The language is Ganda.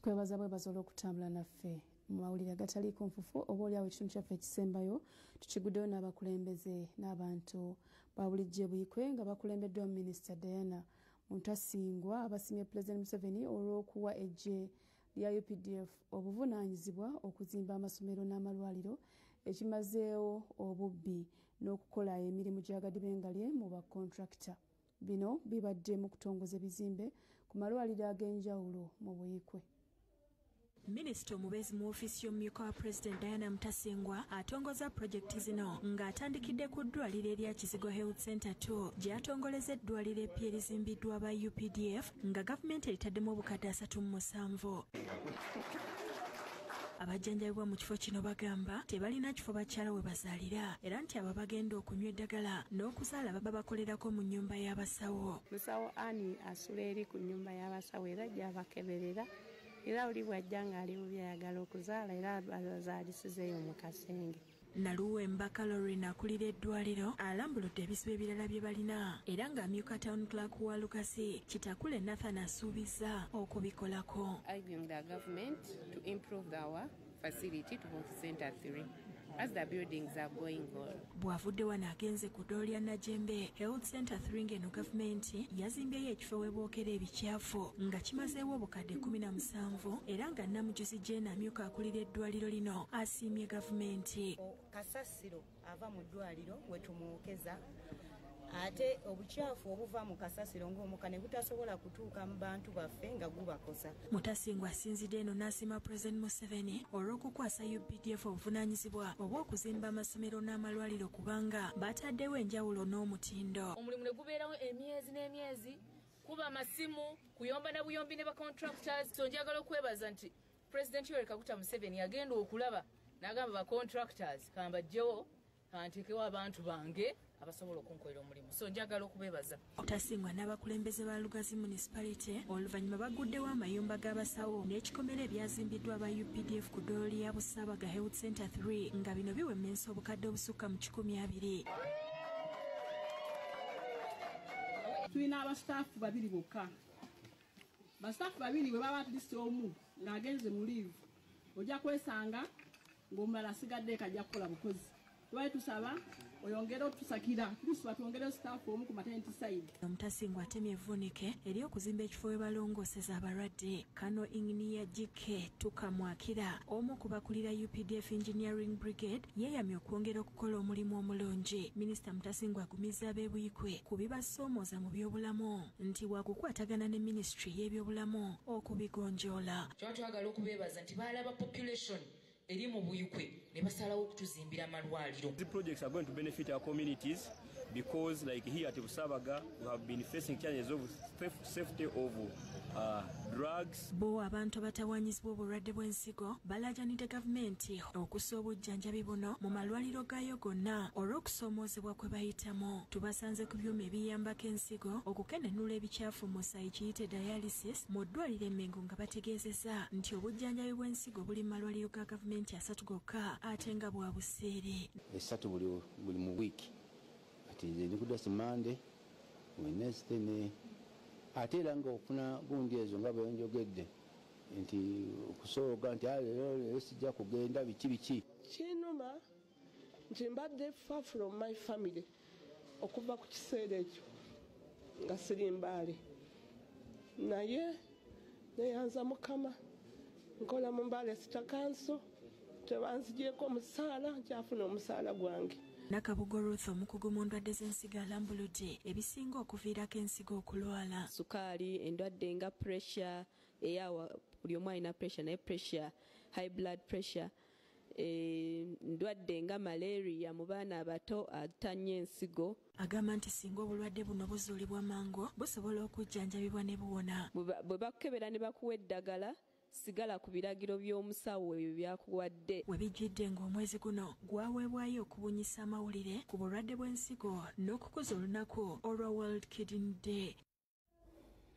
Tukwebaza bwebaza olw'okutambula naffe mu mawulire agataliiko nfufu oba oliawo ekitundu kyaffe ekisembayo tukiguddeyo n'abakulembeze n'abantu ba bulijjo buyikwe nga bakulembeddwa Minisita Diana Muntasingwa abasimye President Museveni olw'okuwa eggye lya UPDF obuvunaanyizibwa okuzimba amasomero n'amalwaliro ekimazeewo obubbi n'okukola emirimu gy'agaddibengalye mu bakontrakita. Bino bibadde mu kutongoza ebizimbe ku malwaliro ag'enjawulo mu buyikwe. Minisita omubezi mu ofiisi y'omumyuka wa President Diana Muntasingwa atongoza projekiti zino ng'atandikidde ku ddwaliro erya Kizigo Health Center 2 gye yatongoleza eddwaliro eppya erizimbiddwa ba UPDF nga gavumenti eritaddemu obukadde 37. Abajjanjabibwa mu kifo kino bagamba tebalina kifo bakyala we bazaalira era nti abo bagenda okunywa eddagala n'okuzaala baba bakolerako mu nnyumba y'abasawo. Musawo Ani asula eri ku nnyumba y'abasawo era gy'abakeberera era oli bw'ajja ng'ali mu byayagala okuzaala era bazaalisizeeyo mu kasenge. Naluwemba Caroline akulira eddwaliro alambuludde ebizibu ebirala bye balina era ng'amyuka Town Clerk wa Lukasi Kitakule Nathan asuubiza okubikolako. Arguing the government to improve our facility to Health Center 3 as the buildings are going on. Bwavudde wano agenze ku ddoolo lya Najembe Health Center 3 ng'eno gavumenti yazimbyeyo ekifo weebookera ebikyafu nga kimazeewo obukadde 17 era nga Namujuzi Jane amyuka akulira eddwaliro lino asiimye gavumenti. Kasasiro ava mu ddwaliro we tumwokeza ate obukyafu obuva mu kasasiro ng'omuka ne butasobola kutuuka mu bantu baffe nga gubakosa. Mutasingwa asinzidde eno n'asiima President Museveni olw'okukwasa UPDF obuvunaanyizibwa obw'okuzimba amasomero n'amalwaliro kubanga bataddewo enjawulo n'omutindo. Omulimu ne gubeerawo emyezi n'emyezi kuba amasimu kuyomba na buyombi ne ba contractors. So njagala okwebaza nti President Yoweri Kaguta Museveni agenda okulaba n'agamba ba contractors kambajjewo kanteekewo abantu bange abasobola okunkolera omulimu. So njagala okubebaza. Mutasingwa n'abakulembeze ba Lugazi Municipality oluvannyuma baguddewo amayumba g'abasawo n'ekikomera ebyazimbiddwa ba UPDF ku ddoolo lya Busaabaga Health Center 3 nga bino biwemmensa obukadde obusukka mu 200. Tulina abastaafu babiri bokka. Bastaafu babiri bwe baba atulise omu ng'agenze mu liivu ojja kwesanga ng'omulala asigadde kajja kukola bukozi. Tuwaye tusaba oyongere otusakira tuliswa tuongere staafu omu ku maternity side. Mutasingwa atemye evvuunike eri okuzimba ekifo we balongooseza abalwadde. Kano Inginiya Jike tukamwakira omu ku bakulira UPDF Engineering Brigade yeeyamye okwongera okukola omulimu omulungi. Minisita Mutasingwa agumizza ab'ebuyikwe ku bibasoomooza mu byobulamu nti wakukwatagana ne ministry y'ebyobulamu okubigonjoola. Twagala okubeebaza nti baalaba population eri mu buyikwe ne basalawo okutuzimbira amalwaliro. These projects are going to benefit our communities because like here at Busaabaga we have been facing challenges of safety of drugs. Bo abantu abatawaanyizibwa obulwadde bw'ensigo balaajanidde gavumenti okussa obujjanjabi buno mu malwaliro gayo gonna olw'okusoomoozebwa kwe bayitamu. Tubasanze ku byuma ebiyambako ensigo okukenenula ebikyafu mu sayi kiyite dialysis mu ddwaliro Mengo nga bategeezezza nti obujjanjabi bw'ensigo buli mu malwaliro ga gavumenti 3 gokka ate nga bwa buseere. 3 buli mu wiiki ati nze kudda Monday Wednesday ne ate era nga okufuna gundi ezo nga bwe njogedde nti okusooga nti leero sijja kugenda biki kinuma nti mbadde far from my family okuva ku kiseera ekyo nga siri Mbale naye neyanza Mukama nkola mu Mbale sitakanso tebanzigyeko omusaala nkyafuna omusaala gwange. Nakabugo Ruth omukugu mu ndwadde z'ensigo alambuludde ebisinga okuviirako ensigo okulwala. Sukaali, endwadde nga pressure eyawa buli omu alina pressure naye pressure high blood pressure ndwadde nga malaria mu baana abato atanye ensigo. Agamba nti singa obulwadde buno buzuulibwa mangu busobola okujjanjabibwa ne buwona. Bwe bakukebera ne bakuwa eddagala sigala ku biragiro by'omusawo ebyo byakuwadde. We bijjidde ng'omwezi guno gwaweebwayo okubunyisa amawulire ku bulwadde bw'ensigo n'okukuza olunaku olwa World Kidney Day.